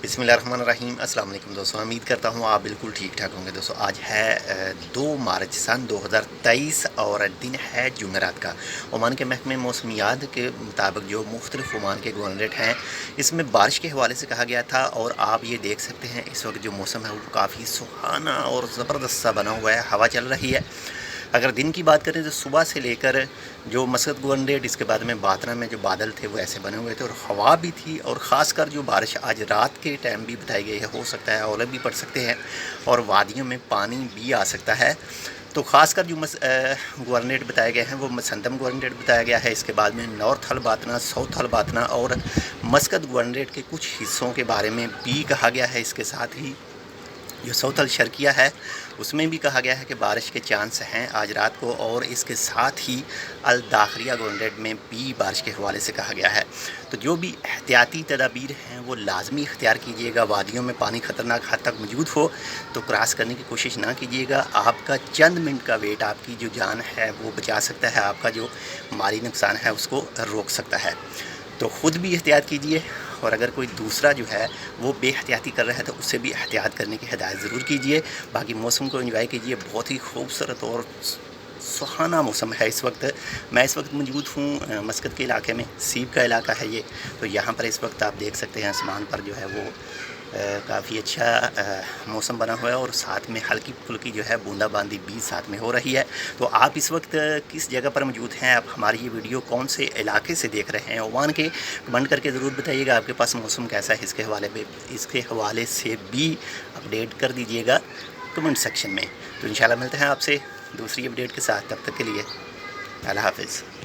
बिस्मिल्लाहिर्रहमानिर्रहीम। अस्सलाम वालेकुम दोस्तों, उम्मीद करता हूँ आप बिल्कुल ठीक ठाक होंगे। दोस्तों आज है 2 मार्च सन 2023 और दिन है जुमेरात का। ओमान के महकमे मौसमियात के मुताबिक जो मुख्तलिफ ओमान के गवर्नरेट हैं, इसमें बारिश के हवाले से कहा गया था। और आप ये देख सकते हैं इस वक्त जो मौसम है वो काफ़ी सुहाना और ज़बरदस्त सा बना हुआ है, हवा चल रही है। अगर दिन की बात करें तो सुबह से लेकर जो मस्कत गवर्नरेट, इसके बाद में बातना में जो बादल थे वो ऐसे बने हुए थे और हवा भी थी। और ख़ासकर जो बारिश आज रात के टाइम भी बताई गई है, हो सकता है ओले भी पड़ सकते हैं और वादियों में पानी भी आ सकता है। तो ख़ासकर जो गवर्नरेट बताए गए हैं वो मसंदम गवर्नरेट बताया गया है। इसके बाद में नॉर्थ अल बातना, साउथ अल बातना और मस्कत गवर्नरेट के कुछ हिस्सों के बारे में भी कहा गया है। इसके साथ ही जो साउथ अल शर्किया है उसमें भी कहा गया है कि बारिश के चांस हैं आज रात को। और इसके साथ ही अल दाखिलिया गवर्नरेट में भी बारिश के हवाले से कहा गया है। तो जो भी एहतियाती तदाबीर हैं वो लाजमी इख्तियार कीजिएगा। वादियों में पानी ख़तरनाक हद तक मौजूद हो तो क्रॉस करने की कोशिश ना कीजिएगा। आपका चंद मिनट का वेट आपकी जो जान है वो बचा सकता है, आपका जो माली नुकसान है उसको रोक सकता है। तो ख़ुद भी एहतियात कीजिए और अगर कोई दूसरा जो है वो बेहतियाती कर रहा है तो उससे भी एहतियात करने की हिदायत ज़रूर कीजिए। बाकी मौसम को एंजॉय कीजिए, बहुत ही खूबसूरत और सुहाना मौसम है इस वक्त। मैं इस वक्त मौजूद हूँ मस्कत के इलाके में, सीब का इलाका है ये। तो यहाँ पर इस वक्त आप देख सकते हैं आसमान पर जो है वो काफ़ी अच्छा मौसम बना हुआ है और साथ में हल्की फुल्की जो है बूंदाबांदी भी साथ में हो रही है। तो आप इस वक्त किस जगह पर मौजूद हैं, आप हमारी ये वीडियो कौन से इलाके से देख रहे हैं ओमान के, कमेंट करके ज़रूर बताइएगा। आपके पास मौसम कैसा है इसके हवाले से भी अपडेट कर दीजिएगा कमेंट सेक्शन में। तो इंशाल्लाह मिलते हैं आपसे दूसरी अपडेट के साथ। तब तक के लिए अल्लाह हाफ़िज़।